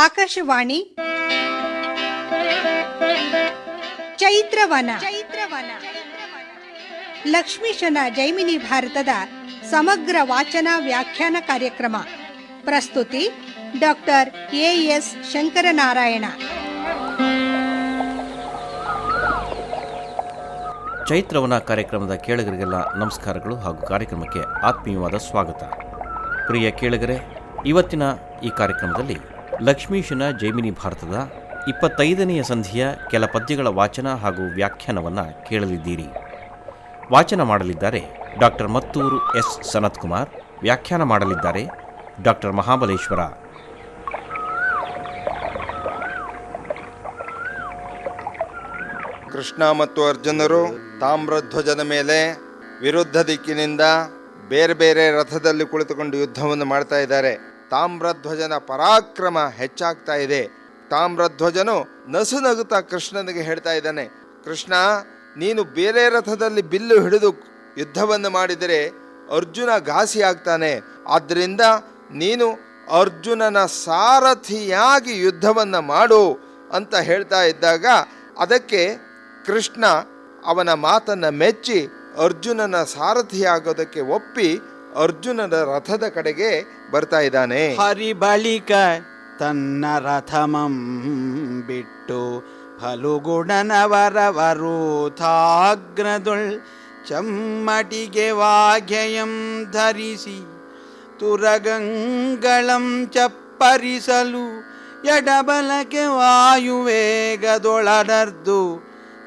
ಆಕಾಶವಾಣಿ ಚೈತ್ರವನ ಲಕ್ಷ್ಮೀಶನ ಜೈಮಿನಿ ಭಾರತದ ಸಮಗ್ರ ವಾಚನ ವ್ಯಾಖ್ಯಾನ ಕಾರ್ಯಕ್ರಮ. ಪ್ರಸ್ತುತಿ ಡಾಕ್ಟರ್ ಎಎಸ್ ಶಂಕರನಾರಾಯಣ. ಚೈತ್ರವನ ಕಾರ್ಯಕ್ರಮದ ಕೇಳುಗರಿಗೆಲ್ಲ ನಮಸ್ಕಾರಗಳು ಹಾಗೂ ಕಾರ್ಯಕ್ರಮಕ್ಕೆ ಆತ್ಮೀಯವಾದ ಸ್ವಾಗತ. ಪ್ರಿಯ ಕೇಳುಗರೆ, ಇವತ್ತಿನ ಈ ಕಾರ್ಯಕ್ರಮದಲ್ಲಿ ಲಕ್ಷ್ಮೀಶನ ಜೈಮಿನಿ ಭಾರತದ 25ನೆಯ ಸಂಧಿಯ ಕೆಲ ಪದ್ಯಗಳ ವಾಚನ ಹಾಗೂ ವ್ಯಾಖ್ಯಾನವನ್ನು ಕೇಳಲಿದ್ದೀರಿ. ವಾಚನ ಮಾಡಲಿದ್ದಾರೆ ಡಾಕ್ಟರ್ ಮತ್ತೂರು ಎಸ್ ಸನತ್ಕುಮಾರ್. ವ್ಯಾಖ್ಯಾನ ಮಾಡಲಿದ್ದಾರೆ ಡಾಕ್ಟರ್ ಮಹಾಬಲೇಶ್ವರ. ಕೃಷ್ಣ ಮತ್ತು ಅರ್ಜುನರು ತಾಮ್ರಧ್ವಜದ ಮೇಲೆ ವಿರುದ್ಧ ದಿಕ್ಕಿನಿಂದ ಬೇರೆ ಬೇರೆ ರಥದಲ್ಲಿ ಕುಳಿತುಕೊಂಡು ಯುದ್ಧವನ್ನು ಮಾಡ್ತಾ ಇದ್ದಾರೆ. ತಾಮ್ರಧ್ವಜನ ಪರಾಕ್ರಮ ಹೆಚ್ಚಾಗ್ತಾ ಇದೆ. ತಾಮ್ರಧ್ವಜನು ನಸುನಗುತ್ತಾ ಕೃಷ್ಣನಿಗೆ ಹೇಳ್ತಾ ಇದ್ದಾನೆ, ಕೃಷ್ಣ, ನೀನು ಬೇರೆ ರಥದಲ್ಲಿ ಬಿಲ್ಲು ಹಿಡಿದು ಯುದ್ಧವನ್ನು ಮಾಡಿದರೆ ಅರ್ಜುನ ಘಾಸಿ ಆಗ್ತಾನೆ. ಆದ್ದರಿಂದ ನೀನು ಅರ್ಜುನನ ಸಾರಥಿಯಾಗಿ ಯುದ್ಧವನ್ನು ಮಾಡು ಅಂತ ಹೇಳ್ತಾ ಇದ್ದಾಗ ಅದಕ್ಕೆ ಕೃಷ್ಣ ಅವನ ಮಾತನ್ನು ಮೆಚ್ಚಿ ಅರ್ಜುನನ ಸಾರಥಿಯಾಗೋದಕ್ಕೆ ಒಪ್ಪಿ ಅರ್ಜುನನ ರಥದ ಕಡೆಗೆ ಬರ್ತಾ ಇದ್ದಾನೆ. ಹರಿ ಬಳಿಕ ತನ್ನ ರಥಮಂ ಬಿಟ್ಟು ಫಲುಗುಣನವರವರೂಥಾಗ್ರದೊಳ್ ಚಮ್ಮಟಿಗೆ ವಾಗ್ಯಯಂ ಧರಿಸಿ ತುರಗಂಗಳಂ ಚಪ್ಪರಿಸಲು ಎಡಬಲಕ್ಕೆ ವಾಯುವೇಗದೊಳಡರ್ದು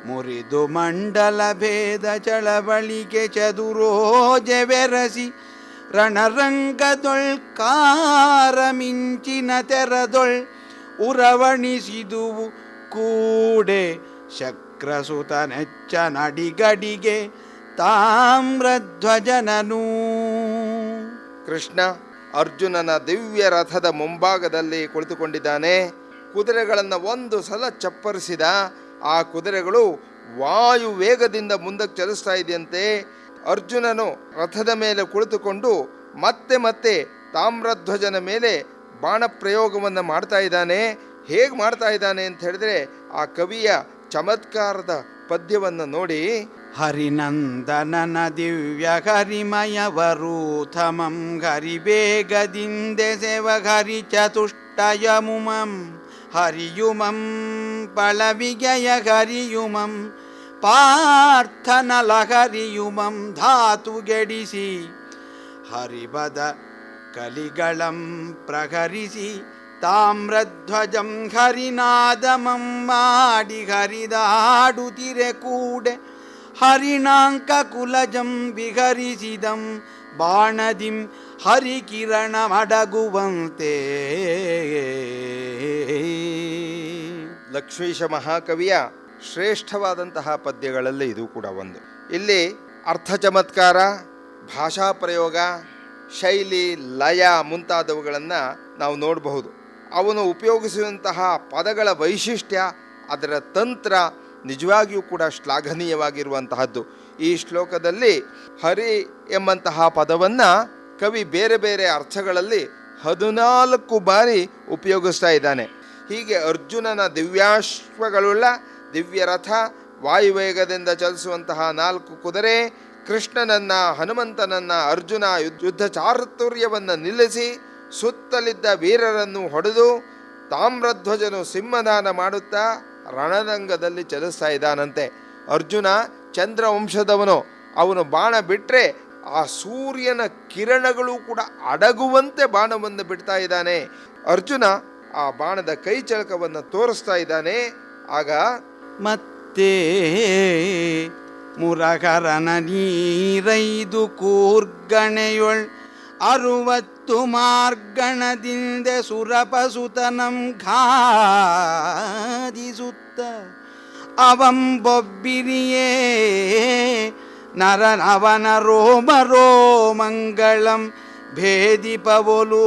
ಮುರಿದು ಮಂಡಲ ಭೇದ ಚಳವಳಿಗೆ ಚದುರೋಜೆವೆರಸಿ ರಣರಂಗದೊಳ್ ಕಾರ ಮಿಂಚಿನ ತೆರದೊಳ್ ಉರವಣಿಸಿದುವು ಕೂಡೆ ಶಕ್ರಸುತ ನೆಚ್ಚ ನಡಿಗಡಿಗೆ ತಾಮ್ರಧ್ವಜನನು. ಕೃಷ್ಣ ಅರ್ಜುನನ ದಿವ್ಯ ರಥದ ಮುಂಭಾಗದಲ್ಲಿ ಕುಳಿತುಕೊಂಡಿದ್ದಾನೆ. ಕುದುರೆಗಳನ್ನು ಒಂದು ಸಲ ಚಪ್ಪರಿಸಿದ. ಆ ಕುದುರೆಗಳು ವಾಯು ವೇಗದಿಂದ ಮುಂದಕ್ಕೆ ಚಲಿಸ್ತಾ ಇದೆಯಂತೆ. ಅರ್ಜುನನು ರಥದ ಮೇಲೆ ಕುಳಿತುಕೊಂಡು ಮತ್ತೆ ಮತ್ತೆ ತಾಮ್ರಧ್ವಜನ ಮೇಲೆ ಬಾಣ ಪ್ರಯೋಗವನ್ನು ಮಾಡ್ತಾ ಇದ್ದಾನೆ. ಹೇಗೆ ಮಾಡ್ತಾ ಇದ್ದಾನೆ ಅಂತ ಹೇಳಿದ್ರೆ ಆ ಕವಿಯ ಚಮತ್ಕಾರದ ಪದ್ಯವನ್ನು ನೋಡಿ. ಹರಿನಂದನನ ದಿವ್ಯ ಹರಿಮಯವರೂಥಮಂ ಹರಿಬೇಗದಿಂದೆಸೆವ ಹರಿ ಚತುಷ್ಟಯಮುಮಂ ಹರಿಯುಮಂ ಪಳವಿಗೆಯ ಹರಿಯುಮಂ ಪಾರ್ಥನಲ ಹರಿಯುಮಂ ಧಾತುಗೆಡಿಸಿ ಹರಿಬದ ಕಲಿಗಳಂ ಪ್ರಹರಿಸಿ ತಾಮ್ರಧ್ವಜಂ ಹರಿನಾದಮಂ ಮಾಡಿ ಹರಿದಾಡುತ್ತಿರೆ ಕೂಡೆ ಹರಿಣಾಂಕ ಕುಲಜಂ ವಿಹರಿಸಿದಂ ಬಾಣದಿಂ ಹರಿಕಿರಣ ಮಡಗುವಂತೆ. ಲಕ್ಷ್ಮೀಶ ಮಹಾಕವಿಯ ಶ್ರೇಷ್ಠವಾದಂತಹ ಪದ್ಯಗಳಲ್ಲಿ ಇದು ಕೂಡ ಒಂದು. ಇಲ್ಲಿ ಅರ್ಥ ಚಮತ್ಕಾರ, ಭಾಷಾ ಪ್ರಯೋಗ, ಶೈಲಿ, ಲಯ ಮುಂತಾದವುಗಳನ್ನು ನಾವು ನೋಡಬಹುದು. ಅವನು ಉಪಯೋಗಿಸುವಂತಹ ಪದಗಳ ವೈಶಿಷ್ಟ್ಯ, ಅದರ ತಂತ್ರ ನಿಜವಾಗಿಯೂ ಕೂಡ ಶ್ಲಾಘನೀಯವಾಗಿರುವಂತಹದ್ದು. ಈ ಶ್ಲೋಕದಲ್ಲಿ ಹರಿ ಎಂಬಂತಹ ಪದವನ್ನು ಕವಿ ಬೇರೆ ಬೇರೆ ಅರ್ಥಗಳಲ್ಲಿ 14 ಬಾರಿ ಉಪಯೋಗಿಸ್ತಾ ಇದ್ದಾನೆ. ಹೀಗೆ ಅರ್ಜುನನ ದಿವ್ಯಾಶ್ವಗಳುಳ್ಳ ದಿವ್ಯ ರಥ, ವಾಯುವೇಗದಿಂದ ಚಲಿಸುವಂತಹ 4 ಕುದುರೆ, ಕೃಷ್ಣನನ್ನ ಹನುಮಂತನನ್ನ ಅರ್ಜುನ ಯುದ್ಧ ಚಾತುರ್ಯವನ್ನು ನಿಲ್ಲಿಸಿ ಸುತ್ತಲಿದ್ದ ವೀರರನ್ನು ಹೊಡೆದು ತಾಮ್ರಧ್ವಜನು ಸಿಂಹದಾನ ಮಾಡುತ್ತಾ ರಣರಂಗದಲ್ಲಿ ಚಲಿಸ್ತಾ ಇದ್ದಾನಂತೆ. ಅರ್ಜುನ ಚಂದ್ರವಂಶದವನು. ಅವನು ಬಾಣ ಬಿಟ್ಟರೆ ಆ ಸೂರ್ಯನ ಕಿರಣಗಳು ಕೂಡ ಅಡಗುವಂತೆ ಬಾಣವನ್ನು ಬಿಡ್ತಾ ಇದ್ದಾನೆ. ಅರ್ಜುನ ಆ ಬಾಣದ ಕೈ ಚಳಕವನ್ನು ತೋರಿಸ್ತಾ ಇದ್ದಾನೆ. ಆಗ ಮತ್ತೆ ಮುರಕರನ ನೀರೈದು ಕೂರ್ಗಣೆಯೊಳ್ 60 ಮಾರ್ಗಣದಿಂದ ಸುರಪಸುತನಂ ಘಾದಿಸುತ್ತ ಅವಂಬೊಬ್ಬಿರಿಯೇ ನರನವನ ರೋಮ ರೋಮಂಗಳಂ ಭೇದಿಪವೊಲು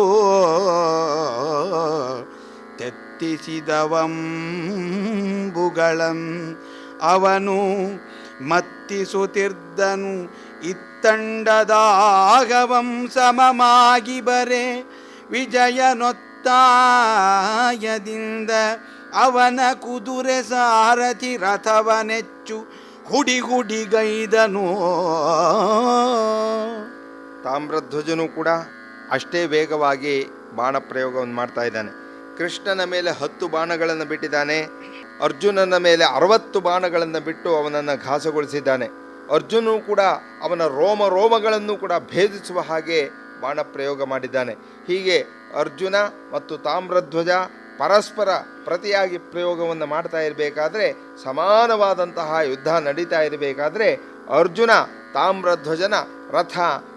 ತೆತ್ತಿಸಿದವಂಬುಗಳಂ ಅವನು ಮತ್ತಿಸುತ್ತಿರ್ದನು ಇತ್ತಂಡದಾಗವಂ ಸಮಮಾಗಿ ಬರೆ ವಿಜಯನೊತ್ತ ಒತ್ತಾಯದಿಂದ ಅವನ ಕುದುರೆ ಸಾರಥಿ ರಥವನೆಚ್ಚು ಹುಡಿಗೈದನು. ತಾಮ್ರಧ್ವಜನು ಕೂಡ ಅಷ್ಟೇ ವೇಗವಾಗಿ ಬಾಣ ಪ್ರಯೋಗವನ್ನು ಮಾಡ್ತಾ ಇದ್ದಾನೆ. ಕೃಷ್ಣನ ಮೇಲೆ 10 ಬಾಣಗಳನ್ನು ಬಿಟ್ಟಿದ್ದಾನೆ. ಅರ್ಜುನನ ಮೇಲೆ 60 ಬಾಣಗಳನ್ನು ಬಿಟ್ಟು ಅವನನ್ನು ಘಾಸಗೊಳಿಸಿದ್ದಾನೆ. ಅರ್ಜುನನು ಕೂಡ ಅವನ ರೋಮಗಳನ್ನು ಕೂಡ ಭೇದಿಸುವ ಹಾಗೆ ಬಾಣ ಪ್ರಯೋಗ ಮಾಡಿದ್ದಾನೆ. ಹೀಗೆ ಅರ್ಜುನ ಮತ್ತು ತಾಮ್ರಧ್ವಜ ಪರಸ್ಪರ ಪ್ರತಿಯಾಗಿ ಪ್ರಯೋಗವನ್ನು ಮಾಡ್ತಾ ಇರಬೇಕಾದ್ರೆ, ಸಮಾನವಾದಂತಹ ಯುದ್ಧ ನಡೀತಾ ಇರಬೇಕಾದ್ರೆ, ಅರ್ಜುನ ತಾಮ್ರಧ್ವಜನ ರಥ,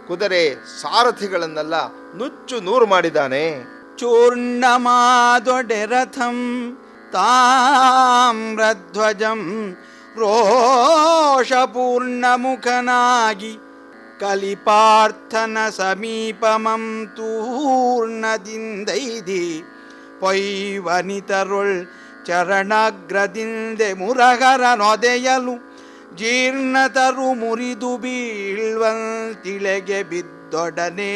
ಕುದುರೆ, ಸಾರಥಿಗಳನ್ನೆಲ್ಲ ನುಚ್ಚು ನೂರು ಮಾಡಿದ್ದಾನೆ. ಚೂರ್ಣಮಾದೊಡೆ ರಥಂ ತಾಮ್ರಧ್ವಜಂ ರೋಷಪೂರ್ಣಮುಖನಾಗಿ ಕಲಿಪಾರ್ಥನ ಸಮೀಪಮಂ ತೂರ್ಣದಿಂದೈದಿ ಪೈವನಿತರುಳ್ ಚರಣಾಗ್ರದಿಂದೆ ಮುರಗರ ನೊದೆಯಲು ಜೀರ್ಣತರು ಮುರಿದು ಬೀಳ್ವಂತಿಳೆಗೆ ಬಿದ್ದೊಡನೆ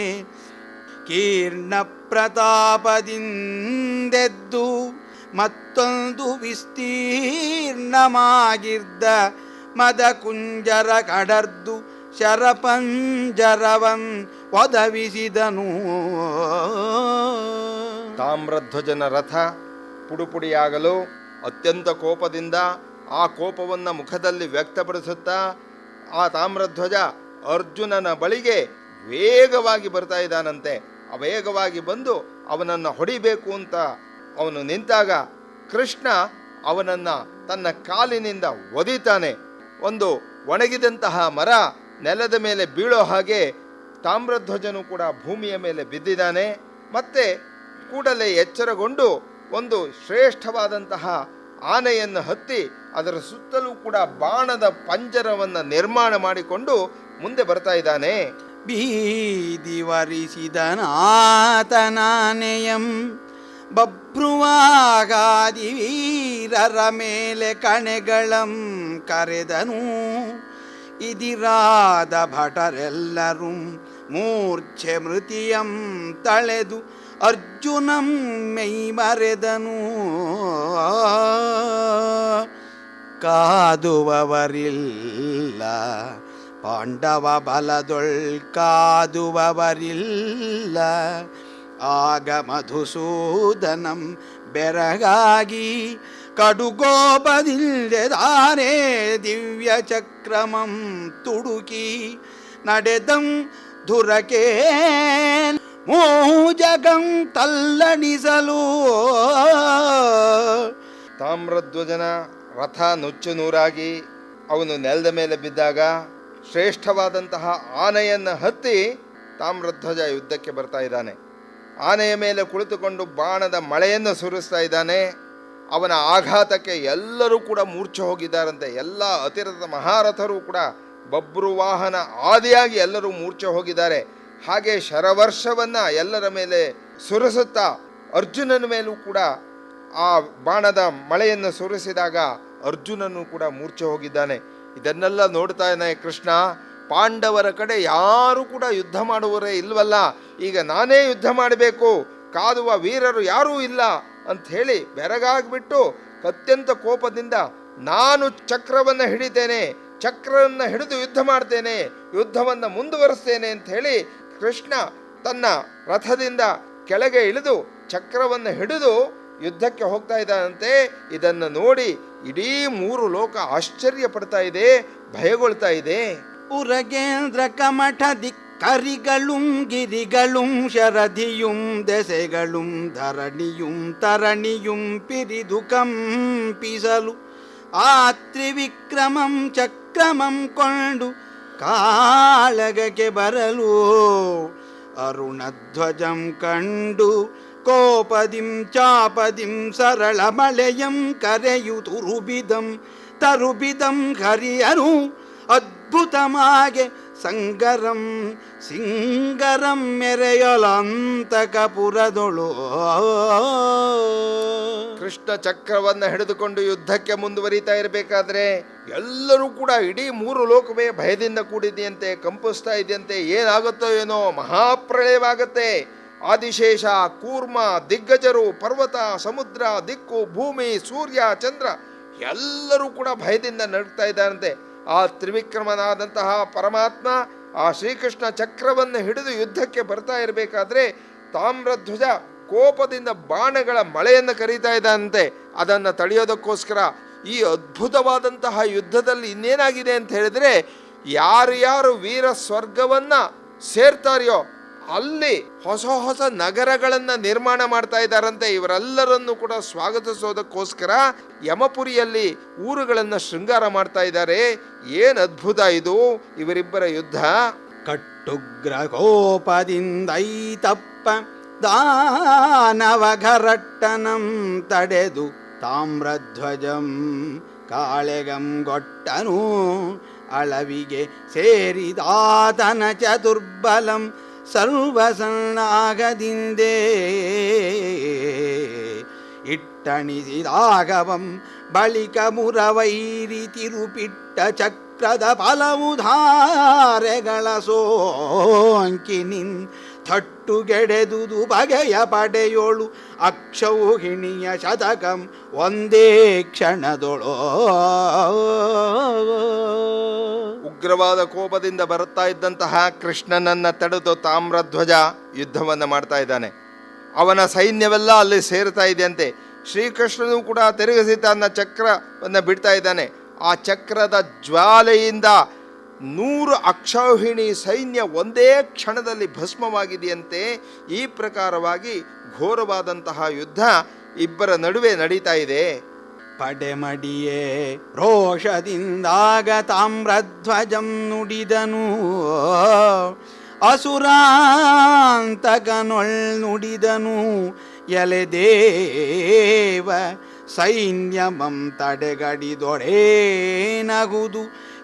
ಕೀರ್ಣ ಪ್ರತಾಪದಿಂದೆದ್ದು ಮತ್ತೊಂದು ವಿಸ್ತೀರ್ಣಮಾಗಿದ್ದ ಮದ ಕುಂಜರ ಕಡರ್ದು ಶರಪಂಜರವಂ ಒದವಿಸಿದನು. ತಾಮ್ರಧ್ವಜನ ರಥ ಪುಡುಪುಡಿಯಾಗಲು ಅತ್ಯಂತ ಕೋಪದಿಂದ ಆ ಕೋಪವನ್ನು ಮುಖದಲ್ಲಿ ವ್ಯಕ್ತಪಡಿಸುತ್ತಾ ಆ ತಾಮ್ರಧ್ವಜ ಅರ್ಜುನನ ಬಳಿಗೆ ವೇಗವಾಗಿ ಬರ್ತಾ ಇದ್ದಾನಂತೆ. ವೇಗವಾಗಿ ಬಂದು ಅವನನ್ನು ಹೊಡಿಬೇಕು ಅಂತ ಅವನು ನಿಂತಾಗ ಕೃಷ್ಣ ಅವನನ್ನು ತನ್ನ ಕಾಲಿನಿಂದ ಒದಿತಾನೆ. ಒಂದು ಒಣಗಿದಂತಹ ಮರ ನೆಲದ ಮೇಲೆ ಬೀಳೋ ಹಾಗೆ ತಾಮ್ರಧ್ವಜನು ಕೂಡ ಭೂಮಿಯ ಮೇಲೆ ಬಿದ್ದಿದ್ದಾನೆ. ಮತ್ತೆ ಕೂಡಲೇ ಎಚ್ಚರಗೊಂಡು ಒಂದು ಶ್ರೇಷ್ಠವಾದಂತಹ ಆನೆಯನ್ನು ಹತ್ತಿ ಅದರ ಸುತ್ತಲೂ ಕೂಡ ಬಾಣದ ಪಂಜರವನ್ನು ನಿರ್ಮಾಣ ಮಾಡಿಕೊಂಡು ಮುಂದೆ ಬರ್ತಾ ಇದ್ದಾನೆ. ಬೀದಿವರಿಸಿದನಾತನಾನೆಯಂ ಬಭ್ರುವಾಗಾದಿ ವೀರರ ಮೇಲೆ ಕಣೆಗಳಂ ಕರೆದನು. ಇದಿರಾದ ಭಟರೆಲ್ಲರೂ ಮೂರ್ಛೆ ಮೃತಿಯಂ ತಳೆದು ಅರ್ಜುನಂ ಮೈಮರೆದನು. ಕಾದುವವರಿಲ್ಲ ಪಾಂಡವ ಬಲದೊಳ್ ಕಾದುವವರಿಲ್ಲ. ಆಗ ಮಧುಸೂದನಂ ಬೆರಗಾಗಿ ಕಡುಗೋಪದಿಲ್ದೆದಾರೆ ದಿವ್ಯ ಚಕ್ರಮಂ ತುಡುಕಿ ನಡೆದಂ ಧುರಕೆ ಮೂಜಗಂ ತಲ್ಲಣಿಸಲು. ತಾಮ್ರಧ್ವಜನ ರಥ ನುಚ್ಚು ನೂರಾಗಿ ಅವನು ನೆಲದ ಮೇಲೆ ಬಿದ್ದಾಗ ಶ್ರೇಷ್ಠವಾದಂತಹ ಆನೆಯನ್ನು ಹತ್ತಿ ತಾಮ್ರಧ್ವಜ ಯುದ್ಧಕ್ಕೆ ಬರ್ತಾ ಇದ್ದಾನೆ. ಆನೆಯ ಮೇಲೆ ಕುಳಿತುಕೊಂಡು ಬಾಣದ ಮಳೆಯನ್ನು ಸುರಿಸ್ತಾ ಇದ್ದಾನೆ. ಅವನ ಆಘಾತಕ್ಕೆ ಎಲ್ಲರೂ ಕೂಡ ಮೂರ್ಛೆ ಹೋಗಿದ್ದಾರಂತೆ. ಎಲ್ಲ ಅತಿರಥ ಮಹಾರಥರು ಕೂಡ ಬಭ್ರುವಾಹನ ಆದಿಯಾಗಿ ಎಲ್ಲರೂ ಮೂರ್ಛೆ ಹೋಗಿದ್ದಾರೆ. ಹಾಗೆ ಶರವರ್ಷವನ್ನು ಎಲ್ಲರ ಮೇಲೆ ಸುರಿಸುತ್ತಾ ಅರ್ಜುನನ ಮೇಲೂ ಕೂಡ ಆ ಬಾಣದ ಮಳೆಯನ್ನು ಸುರಿಸಿದಾಗ ಅರ್ಜುನನು ಕೂಡ ಮೂರ್ಛೆ ಹೋಗಿದ್ದಾನೆ. ಇದನ್ನೆಲ್ಲ ನೋಡ್ತಾ ಇದ್ದಾನೆ ಕೃಷ್ಣ. ಪಾಂಡವರ ಕಡೆ ಯಾರೂ ಕೂಡ ಯುದ್ಧ ಮಾಡುವವರೇ ಇಲ್ವಲ್ಲ, ಈಗ ನಾನೇ ಯುದ್ಧ ಮಾಡಬೇಕು, ಕಾದುವ ವೀರರು ಯಾರೂ ಇಲ್ಲ ಅಂಥೇಳಿ ಬೆರಗಾಗ್ಬಿಟ್ಟು ಅತ್ಯಂತ ಕೋಪದಿಂದ ನಾನು ಚಕ್ರವನ್ನು ಹಿಡಿತೇನೆ, ಚಕ್ರವನ್ನು ಹಿಡಿದು ಯುದ್ಧ ಮಾಡ್ತೇನೆ, ಯುದ್ಧವನ್ನು ಮುಂದುವರಿಸ್ತೇನೆ ಅಂತ ಹೇಳಿ ಕೃಷ್ಣ ತನ್ನ ರಥದಿಂದ ಕೆಳಗೆ ಇಳಿದು ಚಕ್ರವನ್ನು ಹಿಡಿದು ಯುದ್ಧಕ್ಕೆ ಹೋಗ್ತಾ ಇದ್ದಾನಂತೆ. ಇದನ್ನು ನೋಡಿ ಇಡೀ 3 ಲೋಕ ಆಶ್ಚರ್ಯ ಪಡ್ತಾ ಇದೆ, ಭಯಗೊಳ್ತಾ ಇದೆ. ಉರಗೇಂದ್ರ ಕಮಠ ದಿಕ್ಕರಿಗಳುಂ ಗಿರಿಗಳುಂ ಶರಧಿಯುಂ ದೆಸೆಗಳುಂ ಧರಣಿಯುಂ ತರಣಿಯುಂ ಪಿರಿದು ಕಂಪಿಸಲು ಆ ತ್ರಿವಿಕ್ರಮಂ ಚಕ್ರಮಂ ಕೊಂಡು ಕಾಳಗಕ್ಕೆ ಬರಲು ಅರುಣಧ್ವಜಂ ಕಂಡು ಕೋಪದಿಂ ಚಾಪದಿಂ ಸರಳ ಮಳೆಯಂ ಕರೆಯು ತರುಬಿದಂ ಹರಿಯರು ಅದ್ಭುತಮಾಗೆ ಸಂಗರಂ ಸಿಂಗರಂ ಮೆರೆಯಲಂತಕಪುರದೊಳು. ಕೃಷ್ಣ ಚಕ್ರವನ್ನು ಹಿಡಿದುಕೊಂಡು ಯುದ್ಧಕ್ಕೆ ಮುಂದುವರಿತಾ ಇರಬೇಕಾದ್ರೆ ಎಲ್ಲರೂ ಕೂಡ ಇಡೀ 3 ಲೋಕವೇ ಭಯದಿಂದ ಕೂಡಿದೆಯಂತೆ, ಕಂಪಿಸ್ತಾ ಇದೆಯಂತೆ. ಏನಾಗುತ್ತೋ ಏನೋ, ಮಹಾಪ್ರಳಯವಾಗತ್ತೆ. ಆದಿಶೇಷ, ಕೂರ್ಮ, ದಿಗ್ಗಜರು, ಪರ್ವತ, ಸಮುದ್ರ, ದಿಕ್ಕು, ಭೂಮಿ, ಸೂರ್ಯ, ಚಂದ್ರ ಎಲ್ಲರೂ ಕೂಡ ಭಯದಿಂದ ನಡುಗ್ತಾ ಇದ್ದಾರಂತೆ. ಆ ತ್ರಿವಿಕ್ರಮನಾದಂತಹ ಪರಮಾತ್ಮ ಆ ಶ್ರೀಕೃಷ್ಣ ಚಕ್ರವನ್ನು ಹಿಡಿದು ಯುದ್ಧಕ್ಕೆ ಬರ್ತಾ ಇರಬೇಕಾದ್ರೆ ತಾಮ್ರಧ್ವಜ ಕೋಪದಿಂದ ಬಾಣಗಳ ಮಳೆಯನ್ನು ಕರೀತಾ ಇದ್ದಾನಂತೆ. ಅದನ್ನು ತಡೆಯೋದಕ್ಕೋಸ್ಕರ ಈ ಅದ್ಭುತವಾದಂತಹ ಯುದ್ಧದಲ್ಲಿ ಇನ್ನೇನಾಗಿದೆ ಅಂತ ಹೇಳಿದ್ರೆ, ಯಾರ್ಯಾರು ವೀರ ಸ್ವರ್ಗವನ್ನ ಸೇರ್ತಾರೆಯೋ ಅಲ್ಲಿ ಹೊಸ ಹೊಸ ನಗರಗಳನ್ನು ನಿರ್ಮಾಣ ಮಾಡ್ತಾ ಇದ್ದಾರಂತೆ. ಇವರೆಲ್ಲರನ್ನು ಕೂಡ ಸ್ವಾಗತಿಸೋದಕ್ಕೋಸ್ಕರ ಯಮಪುರಿಯಲ್ಲಿ ಊರುಗಳನ್ನು ಶೃಂಗಾರ ಮಾಡ್ತಾ ಇದ್ದಾರೆ. ಏನು ಅದ್ಭುತ ಇದು ಇವರಿಬ್ಬರ ಯುದ್ಧ. ಕಟ್ಟುಗ್ರ ಕೋಪದಿಂದೈತಪ್ಪ ದಾನವಘರಟ್ಟನಂ ತಡೆದು ತಾಮ್ರಧ್ವಜಂ ಕಾಳೆಗಂ ಗೊಟ್ಟನು ಅಳವಿಗೆ ಸೇರಿದಾತನ ಚತುರ್ಬಲಂ ಸರ್ವಸನ್ನಾಗದಿಂದೇ ಇಟ್ಟಣಿಸಿದಾಗವಂ ಬಳಿಕ ಮುರವೈರಿ ತಿರುಪಿಟ್ಟ ಚಕ್ರದ ಫಲವು ಧಾರೆಗಳ ಸೋಂಕಿನಿನ್ ಥಟ್ಟುಗೆಡೆದುದು ಬಗೆಯ ಪಡೆಯೋಳು ಅಕ್ಷೌಹಿಣಿಯ ಶತಕಂ ಒಂದೇ ಕ್ಷಣದೊಳೋ. ಉಗ್ರವಾದ ಕೋಪದಿಂದ ಬರುತ್ತಾ ಇದ್ದಂತಹ ಕೃಷ್ಣನನ್ನ ತಡೆದು ತಾಮ್ರಧ್ವಜ ಯುದ್ಧವನ್ನು ಮಾಡ್ತಾ ಇದ್ದಾನೆ. ಅವನ ಸೈನ್ಯವೆಲ್ಲ ಅಲ್ಲಿ ಸೇರ್ತಾ ಇದೆಯಂತೆ. ಶ್ರೀಕೃಷ್ಣನು ಕೂಡ ತಿರುಗಿಸಿ ತನ್ನ ಚಕ್ರವನ್ನು ಬಿಡ್ತಾ ಇದ್ದಾನೆ. ಆ ಚಕ್ರದ ಜ್ವಾಲೆಯಿಂದ 100 ಅಕ್ಷೌಹಿಣಿ ಸೈನ್ಯ ಒಂದೇ ಕ್ಷಣದಲ್ಲಿ ಭಸ್ಮವಾಗಿದೆಯಂತೆ. ಈ ಪ್ರಕಾರವಾಗಿ ಘೋರವಾದಂತಹ ಯುದ್ಧ ಇಬ್ಬರ ನಡುವೆ ನಡೀತಾ ಇದೆ. ಪಡೆಮಡಿಯೇ ರೋಷದಿಂದಾಗ ತಾಮ್ರಧ್ವಜಂ ನುಡಿದನು, ಅಸುರಾಂತಕನೊಳ್ ನುಡಿದನು, ಎಲೆದೇವ ಸೈನ್ಯಮಂ ತಡೆಗಡಿದೊಡೇನಗುದು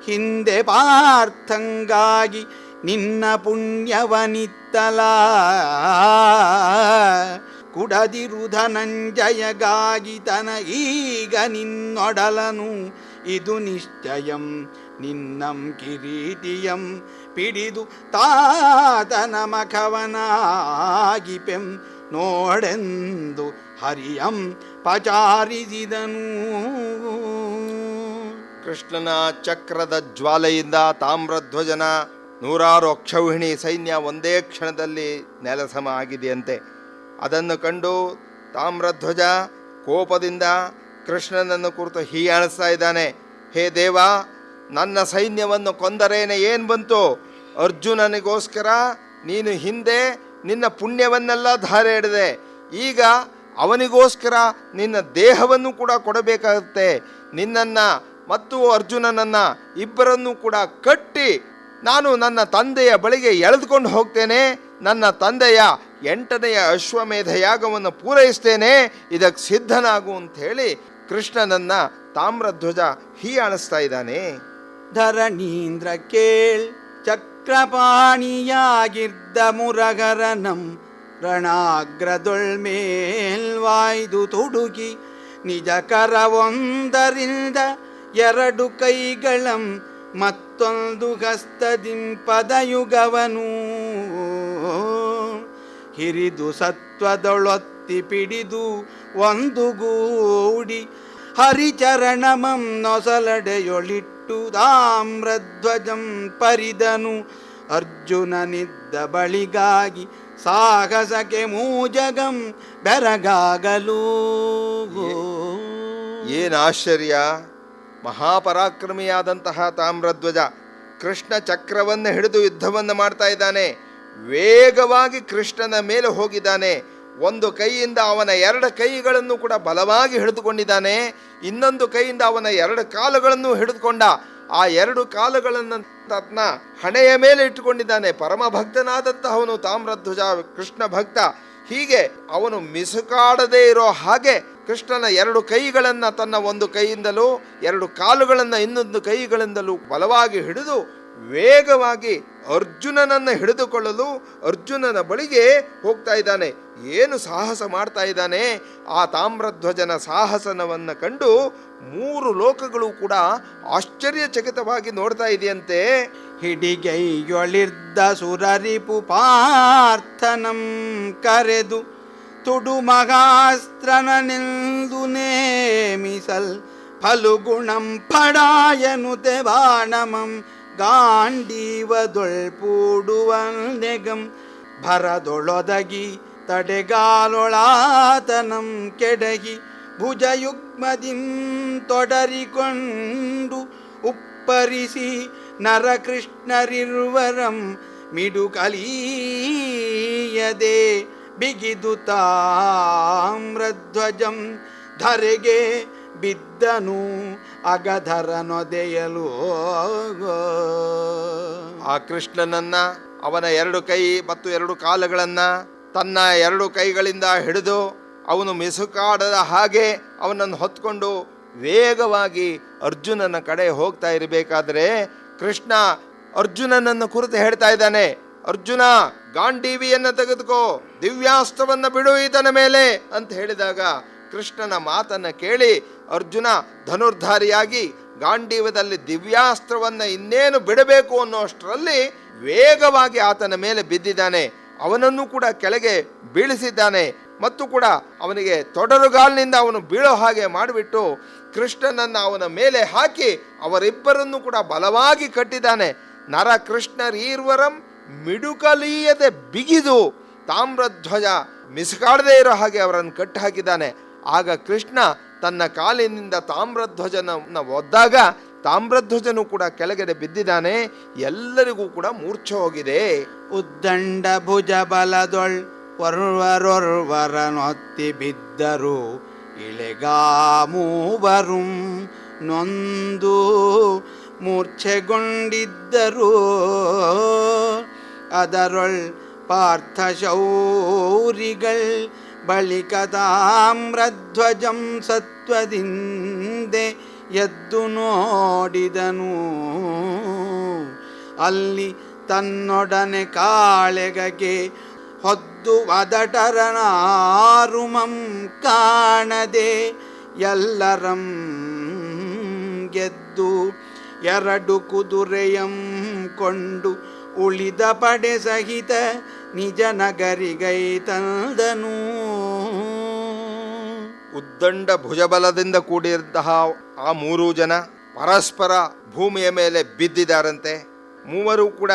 ಹಿಂದೆ ಪಾರ್ಥಂಗಾಗಿ ನಿನ್ನ ಪುಣ್ಯವನಿತ್ತಲ. ಕುಡದಿರು ಧನಂಜಯಗಾಗಿ ತನ ಈಗ ನಿನ್ನೊಡಲನು ಇದು ನಿಶ್ಚಯಂ ನಿನ್ನಂ ಕಿರೀಟಿಯಂ ಪಿಡಿದು ತಾತನ ಮಖವನಾಗಿ ಪೆಂ ನೋಡೆಂದು ಹರಿಯಂ ಪಚಾರಿಸಿದನು. ಕೃಷ್ಣನ ಚಕ್ರದ ಜ್ವಾಲೆಯಿಂದ ತಾಮ್ರಧ್ವಜನ 100 ಅಕ್ಷೌಹಿಣಿ ಸೈನ್ಯ ಒಂದೇ ಕ್ಷಣದಲ್ಲಿ ನೆಲಸಮ ಆಗಿದೆಯಂತೆ. ಅದನ್ನು ಕಂಡು ತಾಮ್ರಧ್ವಜ ಕೋಪದಿಂದ ಕೃಷ್ಣನನ್ನು ಕುರಿತು ಹೀಯಾಣಿಸ್ತಾ ಇದ್ದಾನೆ. ಹೇ ದೇವ, ನನ್ನ ಸೈನ್ಯವನ್ನು ಕೊಂದರೇನೆ ಏನು ಬಂತು? ಅರ್ಜುನನಿಗೋಸ್ಕರ ನೀನು ಹಿಂದೆ ನಿನ್ನ ಪುಣ್ಯವನ್ನೆಲ್ಲ ಧಾರೆ ಎಳೆದೆ. ಈಗ ಅವನಿಗೋಸ್ಕರ ನಿನ್ನ ದೇಹವನ್ನು ಕೂಡ ಕೊಡಬೇಕಾಗುತ್ತೆ. ನಿನ್ನನ್ನು ಮತ್ತು ಅರ್ಜುನನನ್ನು ಇಬ್ಬರನ್ನೂ ಕೂಡ ಕಟ್ಟಿ ನಾನು ನನ್ನ ತಂದೆಯ ಬಳಿಗೆ ಎಳೆದುಕೊಂಡು ಹೋಗ್ತೇನೆ. ನನ್ನ ತಂದೆಯ 8ನೇ ಅಶ್ವಮೇಧ ಯಾಗವನ್ನು ಪೂರೈಸ್ತೇನೆ. ಇದಕ್ಕೆ ಸಿದ್ಧನಾಗು ಅಂತ ಹೇಳಿ ಕೃಷ್ಣನನ್ನ ತಾಮ್ರಧ್ವಜ ಹೀಯಾಣಿಸ್ತಾ ಇದ್ದಾನೆ. ಧರಣೀಂದ್ರ ಕೇಳ್ ಚಕ್ರಪಾಣಿಯಾಗಿದ್ದ ಮುರಗರನಂ ರಣಾಗ್ರದೊಳ್ಮೇಲ್ವಾಯ್ದು ತುಡುಕಿ ನಿಜ ಕರವೊಂದರಿಂದ 2 ಕೈಗಳಂ ಮತ್ತೊಂದು ಹಸ್ತದಿಂಪದಯುಗವನು ಹಿರಿದು ಸತ್ವದೊಳೊತ್ತಿ ಪಿಡಿದು ಒಂದುಗೂಡಿ ಹರಿಚರಣಮಂ ನೊಸಲಡೆಯೊಳಿಟ್ಟು ತಾಮ್ರಧ್ವಜಂ ಪರಿದನು. ಅರ್ಜುನನಿದ್ದ ಬಳಿಗಾಗಿ ಸಾಹಸಕ್ಕೆ ಮೂಜಗಂ ಬೆರಗಾಗಲು. ಏನು ಆಶ್ಚರ್ಯ! ಮಹಾಪರಾಕ್ರಮಿಯಾದಂತಹ ತಾಮ್ರಧ್ವಜ ಕೃಷ್ಣ ಚಕ್ರವನ್ನು ಹಿಡಿದು ಯುದ್ಧವನ್ನು ಮಾಡ್ತಾ ಇದ್ದಾನೆ. ವೇಗವಾಗಿ ಕೃಷ್ಣನ ಮೇಲೆ ಹೋಗಿದ್ದಾನೆ. ಒಂದು ಕೈಯಿಂದ ಅವನ 2 ಕೈಗಳನ್ನು ಕೂಡ ಬಲವಾಗಿ ಹಿಡಿದುಕೊಂಡಿದ್ದಾನೆ. ಇನ್ನೊಂದು ಕೈಯಿಂದ ಅವನ 2 ಕಾಲುಗಳನ್ನು ಹಿಡಿದುಕೊಂಡ. ಆ 2 ಕಾಲುಗಳನ್ನು ತನ್ನ ಹಣೆಯ ಮೇಲೆ ಇಟ್ಟುಕೊಂಡಿದ್ದಾನೆ. ಪರಮ ಭಕ್ತನಾದಂತಹವನು ತಾಮ್ರಧ್ವಜ, ಕೃಷ್ಣ ಭಕ್ತ. ಹೀಗೆ ಅವನು ಮಿಸುಕಾಡದೇ ಇರೋ ಹಾಗೆ ಕೃಷ್ಣನ 2 ಕೈಗಳನ್ನು ತನ್ನ ಒಂದು ಕೈಯಿಂದಲೂ 2 ಕಾಲುಗಳನ್ನು ಇನ್ನೊಂದು ಕೈಗಳಿಂದಲೂ ಬಲವಾಗಿ ಹಿಡಿದು ವೇಗವಾಗಿ ಅರ್ಜುನನನ್ನು ಹಿಡಿದುಕೊಳ್ಳಲು ಅರ್ಜುನನ ಬಳಿಗೆ ಹೋಗ್ತಾ ಇದ್ದಾನೆ. ಏನು ಸಾಹಸ ಮಾಡ್ತಾ ಇದ್ದಾನೆ! ಆ ತಾಮ್ರಧ್ವಜನ ಸಾಹಸನವನ್ನು ಕಂಡು 3 ಲೋಕಗಳು ಕೂಡ ಆಶ್ಚರ್ಯಚಕಿತವಾಗಿ ನೋಡ್ತಾ ಇದೆಯಂತೆ. ಹಿಡಿಗೈಯೊಳಿರ್ದ ಸುರರಿಪು ಪಾರ್ಥನಂ ಕರೆದು ತುಡು ಮಹಾಸ್ತ್ರನೆಂದು ನೇಮಿಸಲ್ ಫಲುಗುಣಂ ಫಡಾಯನುತೆ ಬಾಣಮಂ ಗಾಂಡೀವದೊಳ್ಪೂಡುವನೆಗಂ ಭರದೊಳೊದಗಿ ತಡೆಗಾಲೊಳಾತನಂ ಕೆಡಗಿ ಭುಜಯುಗ್ಮದಿಂ ತೊಡರಿಕೊಂಡು ಉಪ್ಪರಿಸಿ ನರಕೃಷ್ಣರಿರುವರಂ ಮಿಡುಕಲೀಯದೆ ಬಿಗಿದು ತಾಮ್ರಧ್ವಜಂ ಧರೆಗೆ ಬಿದ್ದನು ಅಗಧರ ನೊದೆಯಲು. ಆ ಕೃಷ್ಣನನ್ನ ಅವನ 2 ಕೈ ಮತ್ತು 2 ಕಾಲುಗಳನ್ನ ತನ್ನ 2 ಕೈಗಳಿಂದ ಹಿಡಿದು ಅವನು ಮಿಸುಕಾಡದ ಹಾಗೆ ಅವನನ್ನು ಹೊತ್ಕೊಂಡು ವೇಗವಾಗಿ ಅರ್ಜುನನ ಕಡೆ ಹೋಗ್ತಾ ಇರಬೇಕಾದ್ರೆ ಕೃಷ್ಣ ಅರ್ಜುನನನ್ನು ಕುರಿತು ಹೇಳ್ತಾ ಇದ್ದಾನೆ, ಅರ್ಜುನ ಗಾಂಡೀವಿಯನ್ನು ತೆಗೆದುಕೋ, ದಿವ್ಯಾಸ್ತ್ರವನ್ನು ಬಿಡು ಈತನ ಮೇಲೆ ಅಂತ ಹೇಳಿದಾಗ ಕೃಷ್ಣನ ಮಾತನ್ನು ಕೇಳಿ ಅರ್ಜುನ ಧನುರ್ಧಾರಿಯಾಗಿ ಗಾಂಡೀವದಲ್ಲಿ ದಿವ್ಯಾಸ್ತ್ರವನ್ನು ಇನ್ನೇನು ಬಿಡಬೇಕು ಅನ್ನೋಷ್ಟರಲ್ಲಿ ವೇಗವಾಗಿ ಆತನ ಮೇಲೆ ಬಿದ್ದಿದ್ದಾನೆ. ಅವನನ್ನು ಕೂಡ ಕೆಳಗೆ ಬೀಳಿಸಿದ್ದಾನೆ ಮತ್ತು ಕೂಡ ಅವನಿಗೆ ತೊಡರುಗಾಲಿನಿಂದ ಅವನು ಬೀಳೋ ಹಾಗೆ ಮಾಡಿಬಿಟ್ಟು ಕೃಷ್ಣನನ್ನು ಅವನ ಮೇಲೆ ಹಾಕಿ ಅವರಿಬ್ಬರನ್ನು ಕೂಡ ಬಲವಾಗಿ ಕಟ್ಟಿದ್ದಾನೆ. ನರ ಕೃಷ್ಣರೀರ್ವರಂ ಮಿಡುಕಲೀಯದೆ ಬಿಗಿದು ತಾಮ್ರಧ್ವಜ ಮಿಸುಕಾಡದೇ ಇರೋ ಹಾಗೆ ಅವರನ್ನು ಕಟ್ಟಿ ಹಾಕಿದ್ದಾನೆ. ಆಗ ಕೃಷ್ಣ ತನ್ನ ಕಾಲಿನಿಂದ ತಾಮ್ರಧ್ವಜನ ಒದ್ದಾಗ ತಾಮ್ರಧ್ವಜನು ಕೂಡ ಕೆಳಗಡೆ ಬಿದ್ದಿದ್ದಾನೆ. ಎಲ್ಲರಿಗೂ ಕೂಡ ಮೂರ್ಛೆ ಹೋಗಿದೆ. ಉದ್ದಂಡ ಭುಜ ಬಲದೊಳ್ ವರ್ವರೊರ್ವರನೊತ್ತಿ ಬಿದ್ದರು ಇಳೆಗಾಮೂವರು ನೊಂದು ಮೂರ್ಛೆಗೊಂಡಿದ್ದರು. ಅದರೊಳ್ ಪಾರ್ಥಶೌರಿಗಳ್ ಬಳಿಕ ತಾಮ್ರಧ್ವಜಂ ಸತ್ವದಿಂದೆ ಎದ್ದು ನೋಡಿದನು. ಅಲ್ಲಿ ತನ್ನೊಡನೆ ಕಾಳೆಗಗೆ ಹೊದ್ದು ಅದಟರನಾರುಮಂ ಕಾಣದೆ ಎಲ್ಲರಂ ಗೆದ್ದು 2 ಕುದುರೆಯಂ ಕೊಂಡು ಉಳಿದ ಪಡೆ ಸಹಿತ ನಿಜ ನಗರಿಗೈ ತಂದನು. ಉದ್ದಂಡ ಭುಜಬಲದಿಂದ ಕೂಡಿದಂತಹ ಆ 3 ಜನ ಪರಸ್ಪರ ಭೂಮಿಯ ಮೇಲೆ ಬಿದ್ದಿದ್ದಾರಂತೆ. 3 ಕೂಡ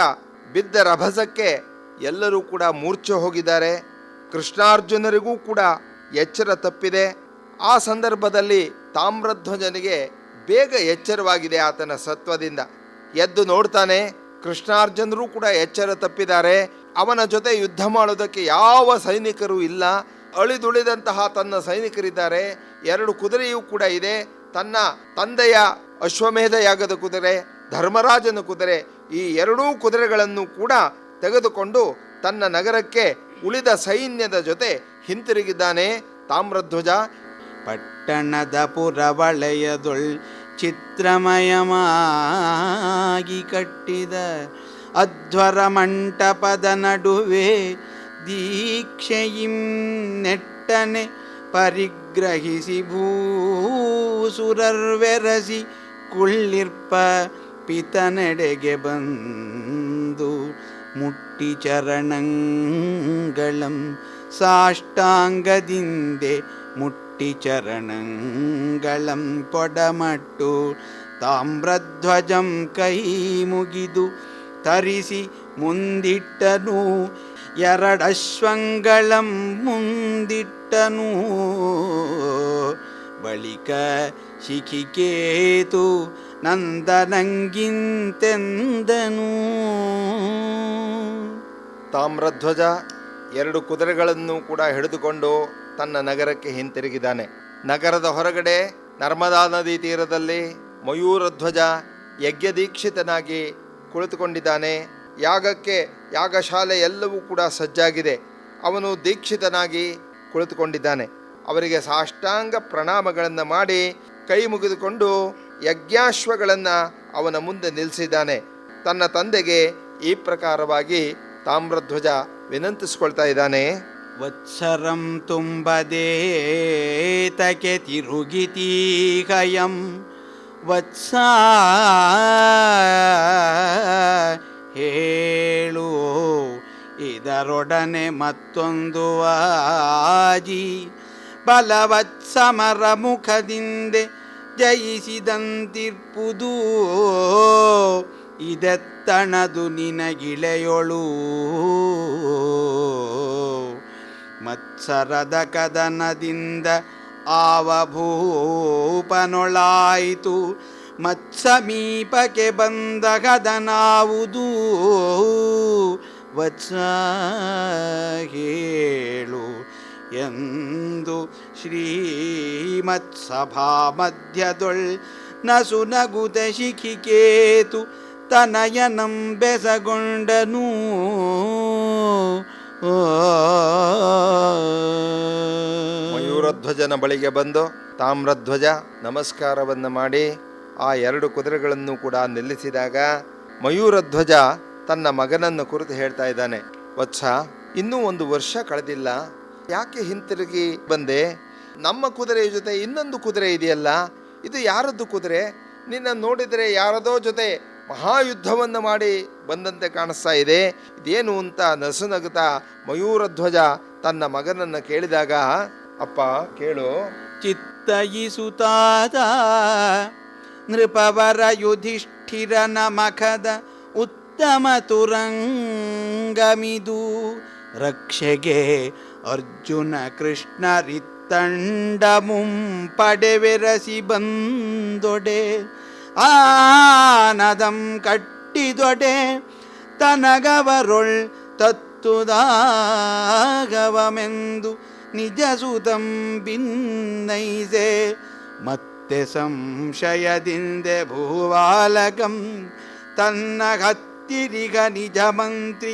ಬಿದ್ದ ರಭಸಕ್ಕೆ ಎಲ್ಲರೂ ಕೂಡ ಮೂರ್ಛೆ ಹೋಗಿದ್ದಾರೆ. ಕೃಷ್ಣಾರ್ಜುನರಿಗೂ ಕೂಡ ಎಚ್ಚರ ತಪ್ಪಿದೆ. ಆ ಸಂದರ್ಭದಲ್ಲಿ ತಾಮ್ರಧ್ವಜನಿಗೆ ಬೇಗ ಎಚ್ಚರವಾಗಿದೆ ಆತನ ಸತ್ವದಿಂದ. ಎದ್ದು ನೋಡ್ತಾನೆ, ಕೃಷ್ಣಾರ್ಜುನರು ಕೂಡ ಎಚ್ಚರ ತಪ್ಪಿದ್ದಾರೆ. ಅವನ ಜೊತೆ ಯುದ್ಧ ಮಾಡೋದಕ್ಕೆ ಯಾವ ಸೈನಿಕರು ಇಲ್ಲ. ಅಳಿದುಳಿದಂತಹ ತನ್ನ ಸೈನಿಕರಿದ್ದಾರೆ. 2 ಕುದುರೆಯೂ ಕೂಡ ಇದೆ. ತನ್ನ ತಂದೆಯ ಅಶ್ವಮೇಧ ಯಾಗದ ಕುದುರೆ, ಧರ್ಮರಾಜನ ಕುದುರೆ, ಈ 2 ಕುದುರೆಗಳನ್ನು ಕೂಡ ತೆಗೆದುಕೊಂಡು ತನ್ನ ನಗರಕ್ಕೆ ಉಳಿದ ಸೈನ್ಯದ ಜೊತೆ ಹಿಂತಿರುಗಿದ್ದಾನೆ ತಾಮ್ರಧ್ವಜ. ಪಟ್ಟಣದ ಪುರವಳೆಯದೊಳ್ ಚಿತ್ರಮಯಮಾಗಿ ಕಟ್ಟಿದ ಅಧ್ವರ ಮಂಟಪದ ನಡುವೆ ದೀಕ್ಷೆಯಿಂ ನೆಟ್ಟನೆ ಪರಿಗ್ರಹಿಸಿ ಭೂಸುರರ್ವೆರಸಿ ಕುಳ್ಳಿರ್ಪ ಪಿತನೆಡೆಗೆ ಬಂದು ಮುಟ್ಟಿ ಚರಣಂಗಳಂ ಸಾಷ್ಟಾಂಗದಿಂದೆ ಮುಟ್ಟಿ ಚರಣಂಗಳಂ ಕೊಡಮಟ್ಟು ತಾಮ್ರಧ್ವಜಂ ಕೈ ಮುಗಿದು ತರಿಸಿ ಮುಂದಿಟ್ಟನು 2 ಅಶ್ವಂಗಳಂ ಮುಂದಿಟ್ಟನು. ಬಳಿಕ ಶಿಖಿಕೇತು ನಂದನಂಗಿಂತೆಂದನು. ತಾಮ್ರಧ್ವಜ 2 ಕುದುರೆಗಳನ್ನು ಕೂಡ ಹಿಡಿದುಕೊಂಡು ತನ್ನ ನಗರಕ್ಕೆ ಹಿಂತಿರುಗಿದ್ದಾನೆ. ನಗರದ ಹೊರಗಡೆ ನರ್ಮದಾ ನದಿ ತೀರದಲ್ಲಿ ಮಯೂರಧ್ವಜ ಯಜ್ಞದೀಕ್ಷಿತನಾಗಿ ಕುಳಿತುಕೊಂಡಿದ್ದಾನೆ. ಯಾಗಕ್ಕೆ ಯಾಗಶಾಲೆ ಎಲ್ಲವೂ ಕೂಡ ಸಜ್ಜಾಗಿದೆ. ಅವನು ದೀಕ್ಷಿತನಾಗಿ ಕುಳಿತುಕೊಂಡಿದ್ದಾನೆ. ಅವರಿಗೆ ಸಾಷ್ಟಾಂಗ ಪ್ರಣಾಮಗಳನ್ನು ಮಾಡಿ ಕೈ ಮುಗಿದುಕೊಂಡು ಯಜ್ಞಾಶ್ವಗಳನ್ನು ಅವನ ಮುಂದೆ ನಿಲ್ಲಿಸಿದ್ದಾನೆ. ತನ್ನ ತಂದೆಗೆ ಈ ಪ್ರಕಾರವಾಗಿ ತಾಮ್ರಧ್ವಜ ವಿನಂತಿಸ್ಕೊಳ್ತಾ ಇದ್ದಾನೆ. ವತ್ಸರಂ ತುಂಬದೇ ತಕೆ ತಿರುಗಿತೀಹಯಂ ವತ್ಸ ಹೇಳು ಇದರೊಡನೆ ಮತ್ತೊಂದು ವಾಜಿ ಬಲವತ್ಸಮರ ಮುಖದಿಂದೆ ಜಯಿಸಿದಂತಿರ್ಪುದು ಇದೆತ್ತಣದು ನಿನಗಿಳೆಯೊಳು ಮತ್ಸರದ ಕದನದಿಂದ ಆವಭೂಪನೊಳಾಯಿತು ಮತ್ಸಮೀಪಕ್ಕೆ ಬಂದ ಕದನಾವುದು ವತ್ಸ ಹೇಳು ಎಂದು ಶ್ರೀಮತ್ಸಭಾ ಮಧ್ಯದೊಳ್ ನಸುನಗುತ ಶಿಖಿಕೇತು ತನಯನಂ ಬೆಸಗೊಂಡನು. ಮಯೂರಧ್ವಜನ ಬಳಿಗೆ ಬಂದು ತಾಮ್ರಧ್ವಜ ನಮಸ್ಕಾರವನ್ನು ಮಾಡಿ ಆ 2 ಕುದುರೆಗಳನ್ನು ಕೂಡ ನಿಲ್ಲಿಸಿದಾಗ ಮಯೂರಧ್ವಜ ತನ್ನ ಮಗನನ್ನು ಕುರಿತು ಹೇಳ್ತಾ ಇದ್ದಾನೆ, ವತ್ಸ, ಇನ್ನೂ 1 ವರ್ಷ ಕಳೆದಿಲ್ಲ, ಯಾಕೆ ಹಿಂತಿರುಗಿ ಬಂದೆ? ನಮ್ಮ ಕುದುರೆಯ ಜೊತೆ ಇನ್ನೊಂದು ಕುದುರೆ ಇದೆಯಲ್ಲ, ಇದು ಯಾರದ್ದು ಕುದುರೆ? ನಿನ್ನ ನೋಡಿದರೆ ಯಾರದೋ ಜೊತೆ ಮಹಾಯುದ್ಧವನ್ನು ಮಾಡಿ ಬಂದಂತೆ ಕಾಣಿಸ್ತಾ ಇದೆ, ಇದೇನು ಅಂತ ನಸುನಗುತ್ತಾ ಮಯೂರಧ್ವಜ ತನ್ನ ಮಗನನ್ನು ಕೇಳಿದಾಗ, ಅಪ್ಪ ಕೇಳು. ಚಿತ್ತಯಿಸುತ್ತಾದ ನೃಪವರ ಯುಧಿಷ್ಠಿರನ ಮಖದ ಉತ್ತಮ ತುರಂಗಮಿದು ರಕ್ಷೆಗೆ ಅರ್ಜುನ ಕೃಷ್ಣರಿತ್ತಂಡ ಮುಂಪಡೆವೆರಸಿ ಬಂದೊಡೆ ಆನದಂ ಕಟ್ಟಿದೊಡೆ ತನಗವರೊಳ್ ತತ್ತುದಾಗವಮೆಂದು ನಿಜಸುತಂ ಭಿನ್ನೈಸೆ ಮತ್ತೆ ಸಂಶಯದಿಂದೆ ಭೂವಾಲಕಂ ತನ್ನ ಹತ್ತಿರಿಗ ನಿಜ ಮಂತ್ರಿ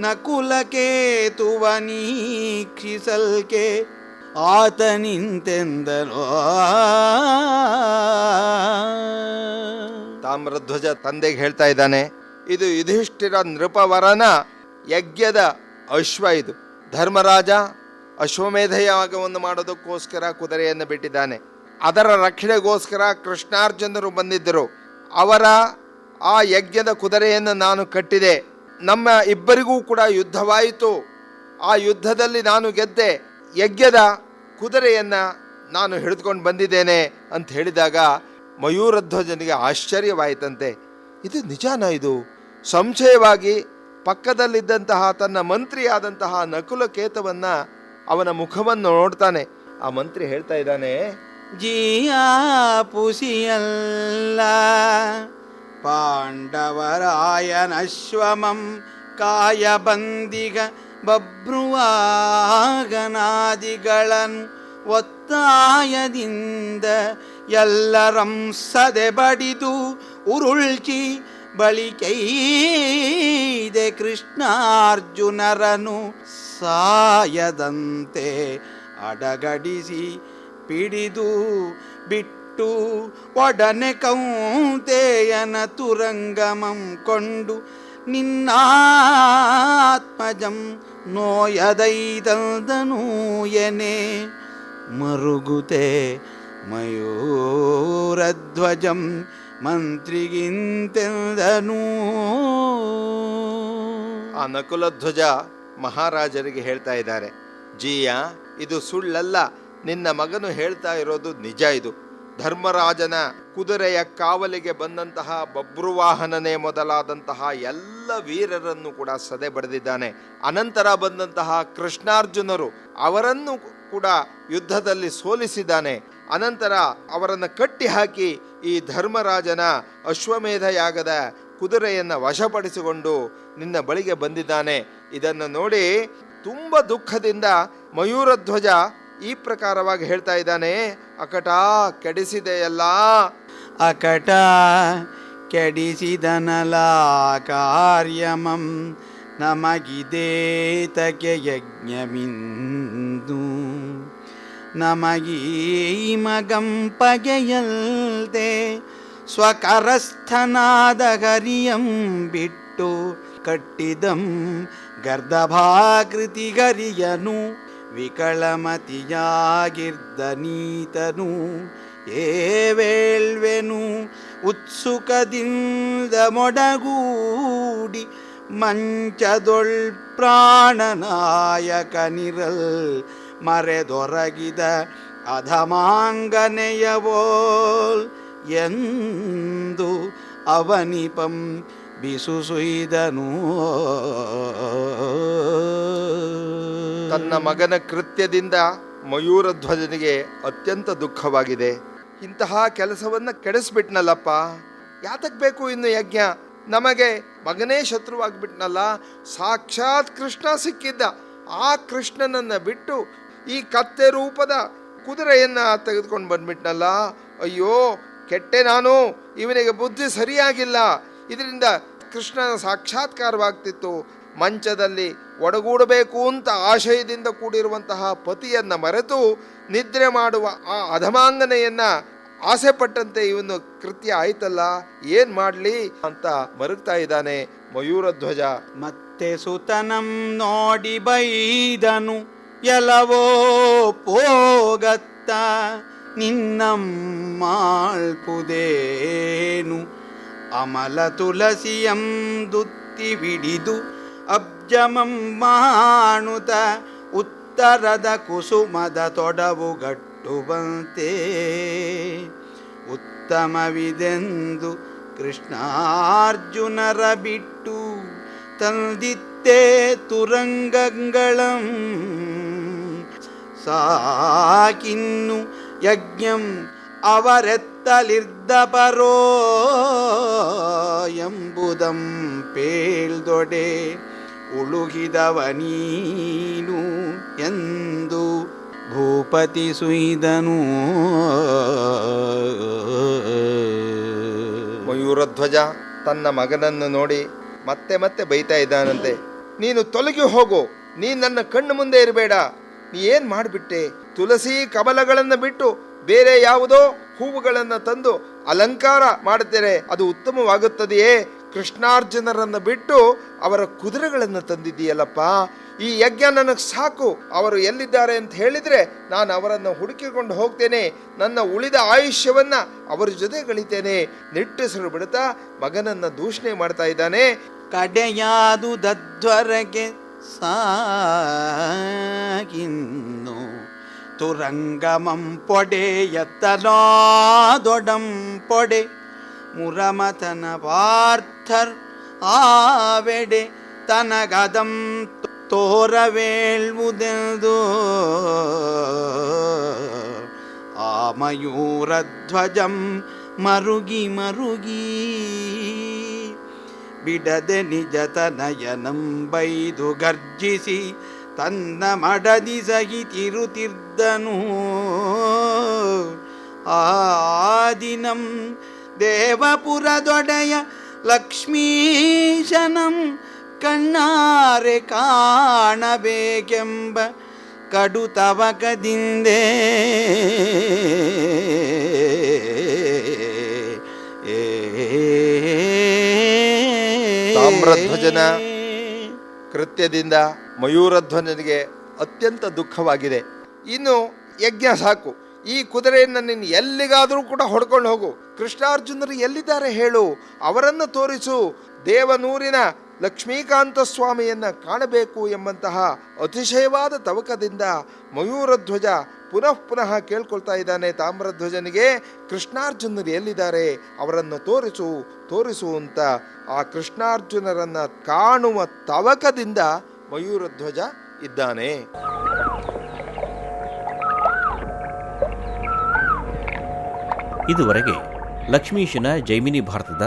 ನಕುಲಕೇತುವನೀಕ್ಷಿಸಲ್ಕೆ ಆತ ನಿಂತೆಂದಲೋ. ತಾಮ್ರಧ್ವಜ ತಂದೆಗೆ ಹೇಳ್ತಾ ಇದ್ದಾನೆ, ಇದು ಯುಧಿಷ್ಠಿರ ನೃಪವರನ ಯಜ್ಞದ ಅಶ್ವ. ಇದು ಧರ್ಮರಾಜ ಅಶ್ವಮೇಧ ಯಾಗವನ್ನು ಮಾಡೋದಕ್ಕೋಸ್ಕರ ಕುದುರೆಯನ್ನು ಬಿಟ್ಟಿದ್ದಾನೆ. ಅದರ ರಕ್ಷಣೆಗೋಸ್ಕರ ಕೃಷ್ಣಾರ್ಜುನರು ಬಂದಿದ್ದರು. ಅವರ ಆ ಯಜ್ಞದ ಕುದುರೆಯನ್ನು ನಾನು ಕಟ್ಟಿದೆ. ನಮ್ಮ ಇಬ್ಬರಿಗೂ ಕೂಡ ಯುದ್ಧವಾಯಿತು. ಆ ಯುದ್ಧದಲ್ಲಿ ನಾನು ಗೆದ್ದೆ. ಯಜ್ಞದ ಕುದುರೆಯನ್ನು ನಾನು ಹಿಡಿದುಕೊಂಡು ಬಂದಿದ್ದೇನೆ ಅಂತ ಹೇಳಿದಾಗ ಮಯೂರಧ್ವಜನಿಗೆ ಆಶ್ಚರ್ಯವಾಯಿತಂತೆ. ಇದು ನಿಜಾನ? ಇದು ಸಂಶಯವಾಗಿ ಪಕ್ಕದಲ್ಲಿದ್ದಂತಹ ತನ್ನ ಮಂತ್ರಿಯಾದಂತಹ ನಕುಲಕೇತವನ್ನ ಅವನ ಮುಖವನ್ನು ನೋಡ್ತಾನೆ. ಆ ಮಂತ್ರಿ ಹೇಳ್ತಾ ಇದ್ದಾನೆ, ಜಿಯಾ ಪುಸಿಯಲ್ಲ ಪಾಂಡವರಾಯನಶ್ವಮಂ ಕಾಯ ಬಂದಿಗ ಬಭ್ರುವಾಗನಾದಿಗಳನ್ನು ಒತ್ತಾಯದಿಂದ ಎಲ್ಲರಂ ಸದೆ ಬಡಿದು ಉರುಳ್ಚಿ ಬಳಿಕೈದೆ ಕೃಷ್ಣಾರ್ಜುನರನು ಸಾಯದಂತೆ ಅಡಗಡಿಸಿ ಪಿಡಿದು ಬಿಟ್ಟು ಒಡನೆ ಕೌಂತೆಯನ ತುರಂಗಮಂ ಕೊಂಡು ನಿನ್ನಾತ್ಮಜಂ ನೋಯದೈದನು ಎನೆ ಮರುಗುತೆ ಮಯೂರಧ್ವಜಂ ಮಂತ್ರಿಗಿಂತೆಂದನು. ಆ ನಕುಲಧ್ವಜ ಮಹಾರಾಜರಿಗೆ ಹೇಳ್ತಾ ಇದ್ದಾರೆ, ಜಿಯ, ಇದು ಸುಳ್ಳಲ್ಲ, ನಿನ್ನ ಮಗನು ಹೇಳ್ತಾ ಇರೋದು ನಿಜ. ಇದು ಧರ್ಮರಾಜನ ಕುದುರೆಯ ಕಾವಲಿಗೆ ಬಂದಂತಹ ಬಭ್ರುವಾಹನನೇ ಮೊದಲಾದಂತಹ ಎಲ್ಲ ವೀರರನ್ನು ಕೂಡ ಸದೆ ಬಡಿದಿದ್ದಾನೆ. ಅನಂತರ ಬಂದಂತಹ ಕೃಷ್ಣಾರ್ಜುನರು ಅವರನ್ನು ಕೂಡ ಯುದ್ಧದಲ್ಲಿ ಸೋಲಿಸಿದ್ದಾನೆ. ಅನಂತರ ಅವರನ್ನು ಕಟ್ಟಿ ಹಾಕಿ ಈ ಧರ್ಮರಾಜನ ಅಶ್ವಮೇಧ ಯಾಗದ ಕುದುರೆಯನ್ನು ವಶಪಡಿಸಿಕೊಂಡು ನಿನ್ನ ಬಳಿಗೆ ಬಂದಿದ್ದಾನೆ. ಇದನ್ನು ನೋಡಿ ತುಂಬ ದುಃಖದಿಂದ ಮಯೂರಧ್ವಜ ಈ ಪ್ರಕಾರವಾಗಿ ಹೇಳ್ತಾ ಇದ್ದಾನೆ, ಅಕಟ ಕೆಡಿಸಿದೆಯಲ್ಲ. ಅಕಟ ಕೆಡಿಸಿದನಲ ಕಾರ್ಯಮಂ ನಮಗಿದೇತಕ್ಕೆ ಯಜ್ಞಮಿಂದು ನಮಗೀ ಮಗಂ ಪಗೆಯಲ್ದೆ ಸ್ವಕರಸ್ಥನಾದ ಹರಿಯಂ ಬಿಟ್ಟು ಕಟ್ಟಿದಂ ಗರ್ದಭಾಕೃತಿ ಗರಿಯನು ವಿಕಳಮತಿಯಾಗಿರ್ದನೀತನು ಏವೇಳ್ವೆನು ಉತ್ಸುಕದಿಂದ ಮೊಡಗೂಡಿ ಮಂಚದೊಳ್ ಪ್ರಾಣನಾಯಕನಿರಲ್ ಮರೆದೊರಗಿದ ಅಧಮಾಂಗನೆಯವೋಲ್ ಎಂದು ಅವನಿಪಂ ಬಿಸುಸುಯ್ದನು. ತನ್ನ ಮಗನ ಕೃತ್ಯದಿಂದ ಮಯೂರಧ್ವಜನಿಗೆ ಅತ್ಯಂತ ದುಃಖವಾಗಿದೆ. ಇಂತಹ ಕೆಲಸವನ್ನು ಕೆಡಿಸ್ಬಿಟ್ನಲ್ಲಪ್ಪ, ಯಾತಕ್ ಬೇಕು ಇನ್ನು ಯಜ್ಞ? ನಮಗೆ ಮಗನೇ ಶತ್ರುವಾಗಿಬಿಟ್ನಲ್ಲ. ಸಾಕ್ಷಾತ್ ಕೃಷ್ಣ ಸಿಕ್ಕಿದ್ದ, ಆ ಕೃಷ್ಣನನ್ನು ಬಿಟ್ಟು ಈ ಕತ್ತೆ ರೂಪದ ಕುದುರೆಯನ್ನು ತೆಗೆದುಕೊಂಡು ಬಂದ್ಬಿಟ್ನಲ್ಲ. ಅಯ್ಯೋ ಕೆಟ್ಟೆ ನಾನು, ಇವನಿಗೆ ಬುದ್ಧಿ ಸರಿಯಾಗಿಲ್ಲ. ಇದರಿಂದ ಕೃಷ್ಣನ ಸಾಕ್ಷಾತ್ಕಾರವಾಗ್ತಿತ್ತು. ಮಂಚದಲ್ಲಿ ಒಡಗೂಡಬೇಕು ಅಂತ ಆಶಯದಿಂದ ಕೂಡಿರುವಂತಹ ಪತಿಯನ್ನು ಮರೆತು ನಿದ್ರೆ ಮಾಡುವ ಆ ಅಧಮಾಂಗನೆಯನ್ನು ಆಸೆ ಪಟ್ಟಂತೆ ಇವನು ಕೃತ್ಯ ಆಯ್ತಲ್ಲ, ಏನ್ ಮಾಡಲಿ ಅಂತ ಮರುಗ್ತಾ ಇದ್ದಾನೆ ಮಯೂರಧ್ವಜ. ಮತ್ತೆ ಸುತನಂ ನೋಡಿ ಬೈದನು ಎಲವೋ ಪೋಗತ್ತ ನಿನ್ನಮ್ಮಾಳ್ಪುದೇನು ಅಮಲ ತುಳಸಿಯಂ ದುತ್ತಿ ಬಿಡಿದು ಅಬ್ಜಮಂ ಮಾಣುತ ಉತ್ತರದ ಕುಸುಮದ ತೊಡವುಗಟ್ಟುವಂತೆ ಉತ್ತಮವಿದೆಂದು ಕೃಷ್ಣಾರ್ಜುನರ ಬಿಟ್ಟು ತಂದಿತ್ತೇ ತುರಂಗಗಳಂ ಸಾಕಿನ್ನು ಯಜ್ಞಂ ಅವರೆತ್ತಲಿರ್ದಪರೋ ಎಂಬುದಂ ಪೇಳ್ದೊಡೆ ಉಳುಗಿದವನೀನು ಎಂದು ಭೂಪತಿ ಸುಯ್ದನು. ಮಯೂರಧ್ವಜ ತನ್ನ ಮಗನನ್ನು ನೋಡಿ ಮತ್ತೆ ಮತ್ತೆ ಬೈತಾ ಇದ್ದಾನಂತೆ. ನೀನು ತೊಲಗಿ ಹೋಗು, ನೀನು ನನ್ನ ಕಣ್ಣು ಮುಂದೆ ಇರಬೇಡ. ನೀ ಏನು ಮಾಡಿಬಿಟ್ಟೆ? ತುಳಸಿ ಕಮಲಗಳನ್ನು ಬಿಟ್ಟು ಬೇರೆ ಯಾವುದೋ ಹೂವುಗಳನ್ನು ತಂದು ಅಲಂಕಾರ ಮಾಡುತ್ತೇನೆ, ಅದು ಉತ್ತಮವಾಗುತ್ತದೆಯೇ? ಕೃಷ್ಣಾರ್ಜುನರನ್ನು ಬಿಟ್ಟು ಅವರ ಕುದುರೆಗಳನ್ನು ತಂದಿದ್ದೀಯಲ್ಲಪ್ಪ. ಈ ಯಜ್ಞ ನನಗೆ ಸಾಕು. ಅವರು ಎಲ್ಲಿದ್ದಾರೆ ಅಂತ ಹೇಳಿದರೆ ನಾನು ಅವರನ್ನು ಹುಡುಕಿಕೊಂಡು ಹೋಗ್ತೇನೆ. ನನ್ನ ಉಳಿದ ಆಯುಷ್ಯವನ್ನು ಅವರ ಜೊತೆ ಗಳಿತೇನೆ. ನಿಟ್ಟುಸಿರು ಬಿಡುತ್ತಾ ಮಗನನ್ನು ದೂಷಣೆ ಮಾಡ್ತಾ ಇದ್ದಾನೆ. ಕಡೆಯಾದು ದಧ್ವರಗೆ ಸಾಗಿನ್ನು ತುರಂಗಮಂ ಪೊಡೆ ಎತ್ತಲಾದೊಡಂ ಪೊಡೆ ಮುರಮತನ ಪಾರ್ಥರ್ ಆವೆಡೆ ತನಗದಂ ತೋರವೇಳ್ವುದೆಂದು ಆ ಮಯೂರಧ್ವಜಂ ಮರುಗಿ ಮರುಗಿ ಬಿಡದೆ ನಿಜತನಯನಂ ಬೈದು ಗರ್ಜಿಸಿ ತನ್ನ ಮಡದಿ ಸಹಿತಿರುತ್ತಿದ್ದನು. ಆ ದಿನಂ ದೇವಪುರದೊಡೆಯ ಲಕ್ಷ್ಮೀಶನಂ ಕಣ್ಣಾರೆ ಕಾಣಬೇಕೆಂಬ ಕಡುತವಕದಿಂದೇ ತಾಮ್ರಧ್ವಜನ ಕೃತ್ಯದಿಂದ ಮಯೂರಧ್ವಜನಿಗೆ ಅತ್ಯಂತ ದುಃಖವಾಗಿದೆ. ಇನ್ನು ಯಜ್ಞ ಸಾಕು, ಈ ಕುದುರೆಯನ್ನು ನೀನು ಎಲ್ಲಿಗಾದರೂ ಕೂಡ ಹೊಡ್ಕೊಂಡು ಹೋಗು. ಕೃಷ್ಣಾರ್ಜುನರು ಎಲ್ಲಿದ್ದಾರೆ ಹೇಳು, ಅವರನ್ನು ತೋರಿಸು. ದೇವನೂರಿನ ಲಕ್ಷ್ಮೀಕಾಂತ ಸ್ವಾಮಿಯನ್ನು ಕಾಣಬೇಕು ಎಂಬಂತಹ ಅತಿಶಯವಾದ ತವಕದಿಂದ ಮಯೂರಧ್ವಜ ಪುನಃ ಪುನಃ ಕೇಳ್ಕೊಳ್ತಾ ಇದ್ದಾನೆ ತಾಮ್ರಧ್ವಜನಿಗೆ, ಕೃಷ್ಣಾರ್ಜುನರು ಎಲ್ಲಿದ್ದಾರೆ, ಅವರನ್ನು ತೋರಿಸು ತೋರಿಸು ಅಂತ. ಆ ಕೃಷ್ಣಾರ್ಜುನರನ್ನು ಕಾಣುವ ತವಕದಿಂದ ಮಯೂರಧ್ವಜ ಇದ್ದಾನೆ. ಇದುವರೆಗೆ ಲಕ್ಷ್ಮೀಶನ ಜೈಮಿನಿ ಭಾರತದ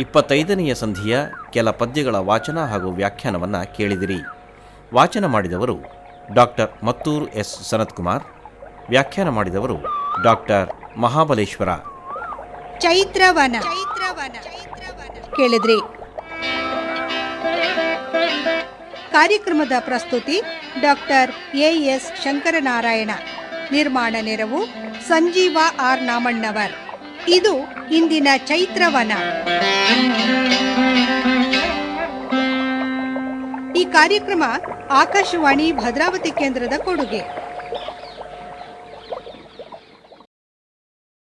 25ನೆಯ ಸಂಧಿಯ ಕೆಲ ಪದ್ಯಗಳ ವಾಚನ ಹಾಗೂ ವ್ಯಾಖ್ಯಾನವನ್ನು ಕೇಳಿದಿರಿ. ವಾಚನ ಮಾಡಿದವರು ಡಾಕ್ಟರ್ ಮತ್ತೂರು ಎಸ್ ಸನತ್ಕುಮಾರ್. ವ್ಯಾಖ್ಯಾನ ಮಾಡಿದವರು ಡಾಕ್ಟರ್ ಮಹಾಬಲೇಶ್ವರ. ಚೈತ್ರವನ ಕೇಳಿದ್ರಿ. ಕಾರ್ಯಕ್ರಮದ ಪ್ರಸ್ತುತಿ ಡಾಕ್ಟರ್ ಎಎಸ್ ಶಂಕರನಾರಾಯಣ. ನಿರ್ಮಾಣ ನೆರವು ಸಂಜೀವ ಆರ್ ನಾಮಣ್ಣವರ್. ಇದು ಇಂದಿನ ಚೈತ್ರವನ. ಈ ಕಾರ್ಯಕ್ರಮ ಆಕಾಶವಾಣಿ ಭದ್ರಾವತಿ ಕೇಂದ್ರದ ಕೊಡುಗೆ.